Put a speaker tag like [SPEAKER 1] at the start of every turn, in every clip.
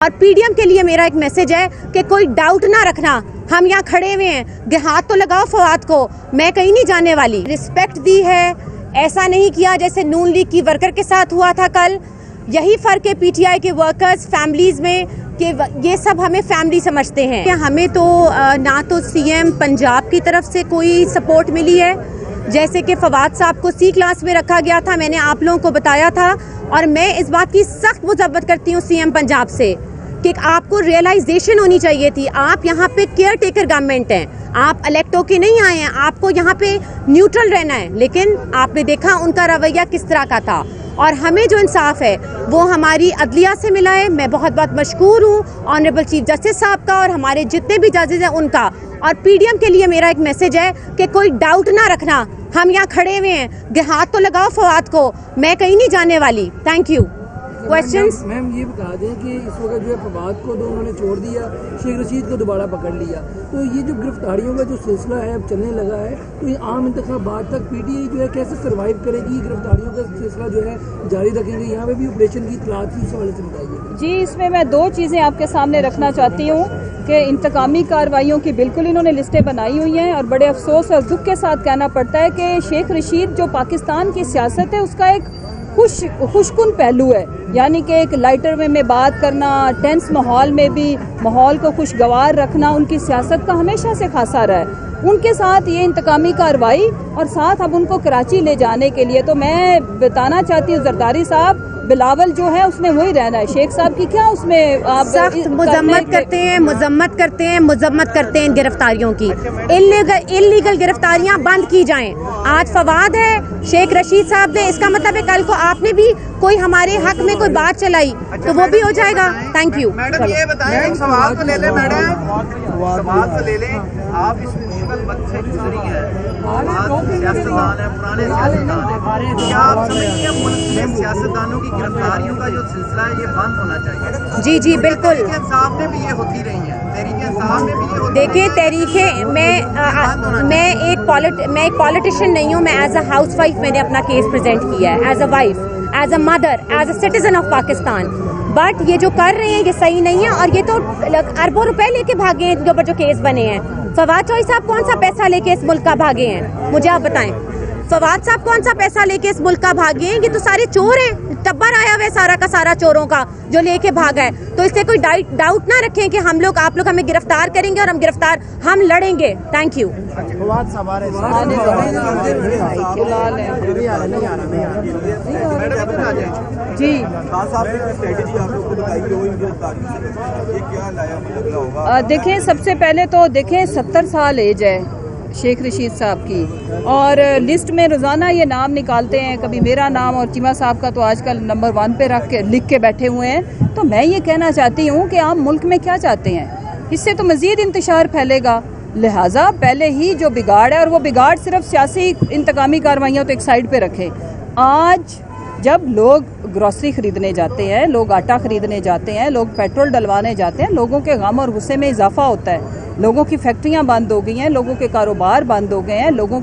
[SPEAKER 1] और पीडीएम के लिए मेरा एक मैसेज है कि कोई डाउट ना रखना, हम यहाँ खड़े हुए हैं, हाथ तो लगाओ फवाद को, मैं कहीं नहीं जाने वाली। रिस्पेक्ट दी है, ऐसा नहीं किया जैसे नून लीग की वर्कर के साथ हुआ था कल। यही फर्क है पीटीआई के वर्कर्स फैमिलीज में कि ये सब हमें फैमिली समझते हैं। हमें तो ना तो सीएम पंजाब की तरफ से कोई सपोर्ट मिली है, जैसे कि फवाद साहब को सी क्लास में रखा गया था, मैंने आप लोगों को बताया था। और मैं इस बात की सख्त मुज़म्मत करती हूँ सीएम पंजाब से कि आपको रियलाइजेशन होनी चाहिए थी। आप यहाँ पे केयर टेकर गवर्नमेंट हैं, आप इलेक्ट होके नहीं आए हैं, आपको यहाँ पे न्यूट्रल रहना है। लेकिन आपने देखा उनका रवैया किस तरह का था। और हमें जो इंसाफ है वो हमारी अदलिया से मिला है। मैं बहुत बहुत मशकूर हूँ ऑनरेबल चीफ जस्टिस साहब का और हमारे जितने भी जजेस हैं उनका। और पीडीएम के लिए मेरा एक मैसेज है कि कोई डाउट ना रखना, हम यहाँ खड़े हुए हैं, हाथ तो लगाओ फवाद को, मैं कहीं नहीं जाने वाली। Thank you. क्वेश्चंस?
[SPEAKER 2] मैम ये बता दें कि इस वक्त जो है फवाद को तो उन्होंने छोड़ दिया, शेख रशीद को दोबारा पकड़ लिया, तो ये जो गिरफ्तारियों का जो सिलसिला है अब चलने लगा है, तो ये आम इंतखाबात तक पीटीआई जो है कैसे सर्वाइव करेगी? गिरफ्तारियों का सिलसिला जो है जारी रखेंगे? यहाँ पे भी ऑपरेशन की इत्तलात थी, इस हवाले से बताइए।
[SPEAKER 3] जी, इसमें मैं दो चीज़ें आपके सामने रखना चाहती हूँ कि इंतकामी कार्रवाइयों की बिल्कुल इन्होंने लिस्टें बनाई हुई हैं और बड़े अफसोस और दुख के साथ कहना पड़ता है कि शेख रशीद जो पाकिस्तान की सियासत है उसका एक खुशकुन पहलू है, यानी कि एक लाइटर वे में बात करना, टेंस माहौल में भी माहौल को खुशगवार रखना उनकी सियासत का हमेशा से खासा रहा है। उनके साथ ये इंतकामी कार्रवाई और साथ अब उनको कराची ले जाने के लिए, तो मैं बताना चाहती हूँ जरदारी साहब, बिलावल जो है उसने वही रहना है, शेख साहब की क्या उसमें आप
[SPEAKER 1] सख्त मुजम्मत करते हैं गिरफ्तारियों की। इल्लीगल गिरफ्तारियां बंद की जाएं। आज फवाद है, शेख रशीद साहब ने, इसका मतलब है कल को आपने भी कोई हमारे हक में कोई बात चलाई तो वो भी हो जाएगा। Thank you.
[SPEAKER 4] मैडम ये बताएं, सवाल तो ले लें मैडम, सवाल तो ले लें। आप इस मुश्किल वक्त से गुजरी हैं, सियासतदान है, पुराने सियासतदान है, क्या आप समझिए मुल्क में सियासतदानों की गिरफ्तारियों का जो सिलसिला है ये बंद होना चाहिए?
[SPEAKER 1] जी जी बिल्कुल।
[SPEAKER 4] तहरीक इंसाफ में भी ये होती रही है, तहरीक इंसाफ में भी ये होती।
[SPEAKER 1] देखिए तहरीके, मैं एक पॉलिटिशियन नहीं हूँ, मैं एज अ हाउस वाइफ मैंने अपना केस प्रेजेंट किया है, as a wife, as a mother, as a citizen of Pakistan. But ये जो कर रहे हैं ये सही नहीं है और ये तो अरबों रुपए लेके भागे हैं, इनके ऊपर जो केस बने हैं। फवाद चौधरी साहब कौन सा पैसा लेके इस मुल्क का भागे हैं, मुझे आप बताएं। फवाद साहब कौन सा पैसा लेके इस मुल्क का भागे हैं? ये तो सारे चोर हैं, टब्बर आया हुआ है सारा का सारा चोरों का जो लेके भागा है। तो इससे कोई डाउट ना रखें कि हम लोग, आप लोग हमें गिरफ्तार करेंगे और हम लड़ेंगे। Thank you.
[SPEAKER 3] जी देखें, सबसे पहले तो देखें 70 साल एज है शेख रशीद साहब की और लिस्ट में रोज़ाना ये नाम निकालते हैं, कभी मेरा नाम और चीमा साहब का तो आजकल नंबर 1 पे लिख के बैठे हुए हैं। तो मैं ये कहना चाहती हूँ कि आप मुल्क में क्या चाहते हैं, इससे तो मज़ीद इंतशार फैलेगा। लिहाजा पहले ही जो बिगाड़ है, और वो बिगाड़ सिर्फ सियासी इंतकामी कार्रवाइयाँ तो एक साइड पे रखें। आज जब लोग ग्रॉसरी ख़रीदने जाते हैं, लोग आटा ख़रीदने जाते हैं, लोग पेट्रोल डलवाने जाते हैं, लोगों के गम और गुस्से में इजाफा होता है। लोगों की फैक्ट्रियां बंद हो गई हैं, लोगों के कारोबार बंद हो गए हैं, लोगों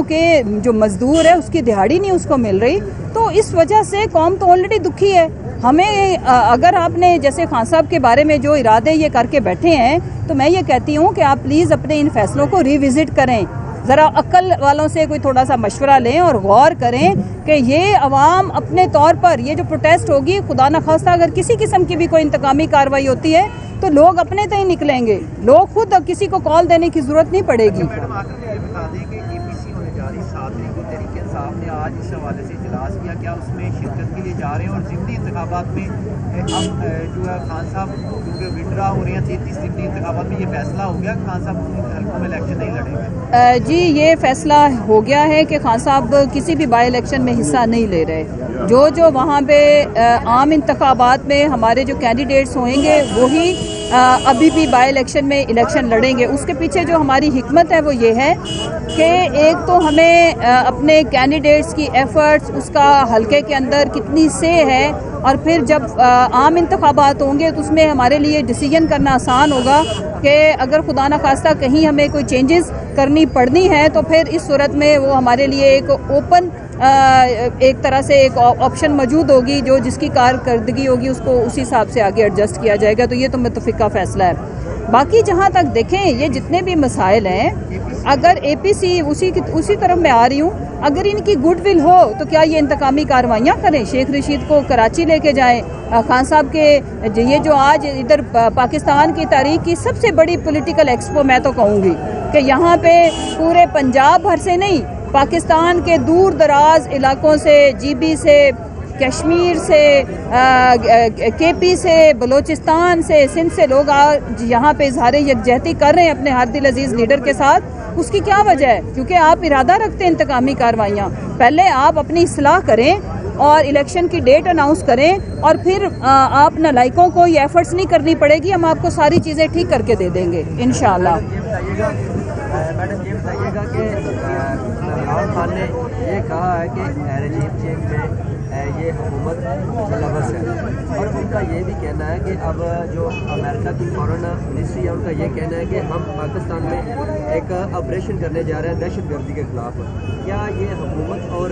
[SPEAKER 3] के जो मजदूर है उसकी दिहाड़ी नहीं उसको मिल रही। तो इस वजह से कौम तो ऑलरेडी दुखी है। हमें अगर आपने जैसे खान साहब के बारे में जो इरादे ये करके बैठे हैं, तो मैं ये कहती हूँ कि आप प्लीज़ अपने इन फैसलों को रिविज़िट करें, ज़रा अक्ल वालों से कोई थोड़ा सा मशवरा लें और गौर करें कि ये अवाम अपने तौर पर ये जो प्रोटेस्ट होगी, खुदा न खास्ता अगर किसी किस्म की भी कोई इंतकामी कार्रवाई होती है तो लोग अपने तय निकलेंगे, लोग खुद किसी को कॉल देने की जरूरत नहीं पड़ेगी।
[SPEAKER 4] मैडम आखिर में ये बता दें कि एपीसी होने जा रही 7 तारीख को, तहरीक इंसाफ ने आज इस हवाले से इजलास किया, क्या उसमें शिरकत के लिए जा रहे हैं? और ज़िमनी इंतखाबात में अब जो है खान साहब क्योंकि विड्रा हो रहे हैं 33 ज़िमनी इंतखाबात में, ये फैसला हो गया खान साहब हल्कों में इलेक्शन नहीं लड़ेंगे?
[SPEAKER 3] जी, ये फैसला हो गया है कि खान साहब किसी भी बाई इलेक्शन में हिस्सा नहीं ले रहे। जो वहाँ पे आम इंतखाबात में हमारे जो कैंडिडेट्स होंगे वही अभी भी बाई इलेक्शन में इलेक्शन लड़ेंगे। उसके पीछे जो हमारी हिकमत है वो ये है कि एक तो हमें अपने कैंडिडेट्स की एफर्ट्स, उसका हलके के अंदर कितनी से है, और फिर जब आम इंतखाबात होंगे तो उसमें हमारे लिए डिसीजन करना आसान होगा कि अगर खुदा न खास्ता कहीं हमें कोई चेंजेस करनी पड़नी है तो फिर इस सूरत में वो हमारे लिए एक ओपन एक तरह से एक ऑप्शन मौजूद होगी, जो जिसकी कारकर्दगी होगी उसको उसी हिसाब से आगे एडजस्ट किया जाएगा। तो ये तो मुतफ़िका फ़ैसला है। बाकी जहाँ तक देखें ये जितने भी मसाइल हैं, अगर APC उसी तरफ मैं आ रही हूँ, अगर इनकी गुडविल हो तो क्या ये इंतकामी कार्रवाइयाँ करें, शेख रशीद को कराची लेके जाएं, खान साहब के ये जो आज इधर पाकिस्तान की तारीख की सबसे बड़ी पॉलिटिकल एक्सपो मैं तो कहूँगी कि यहाँ पे पूरे पंजाब भर से नहीं, पाकिस्तान के दूर दराज इलाकों से, GB से, कश्मीर से, KP से, बलूचिस्तान से, सिंध से लोग आज यहाँ पे इजहार यकजहती कर रहे हैं अपने हर दिल अजीज़ लीडर के साथ। उसकी क्या वजह है? क्योंकि आप इरादा रखते हैं इंतकामी कार्रवाइयाँ। पहले आप अपनी इस्लाह करें और इलेक्शन की डेट अनाउंस करें और फिर आप नालायकों को ये एफर्ट्स नहीं करनी पड़ेगी, हम आपको सारी चीज़ें ठीक करके दे देंगे इंशाअल्लाह।
[SPEAKER 4] मैडम ये बताइएगा कि इमरान खान ने ये कहा है कि रजीम चेंज में ये हुकूमत मुलव्वस है, और उनका ये भी कहना है कि अब जो अमेरिका की फॉरेन मिनिस्ट्री है उनका ये कहना है कि हम पाकिस्तान में एक ऑपरेशन करने जा रहे हैं दहशतगर्दी के खिलाफ। क्या ये हुकूमत और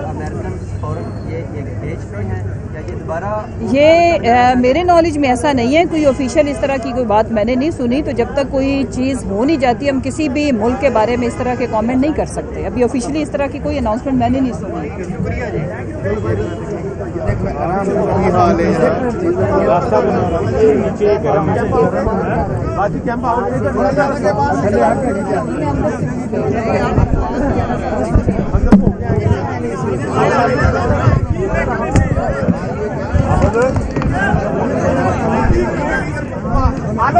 [SPEAKER 4] अमेरिकन फॉरेन ये भेज रहे हैं या ये दोबारा?
[SPEAKER 3] ये मेरे नॉलेज में ऐसा नहीं है, कोई ऑफिशियल इस तरह की कोई बात मैंने नहीं सुनी। तो जब तक कोई चीज़ हो नहीं जाती हम किसी भी मुल्क के बारे में इस तरह के कमेंट नहीं कर सकते। अभी ऑफिशियली इस तरह की कोई अनाउंसमेंट मैंने नहीं सुनी।
[SPEAKER 4] शुक्रिया जी।
[SPEAKER 5] Apa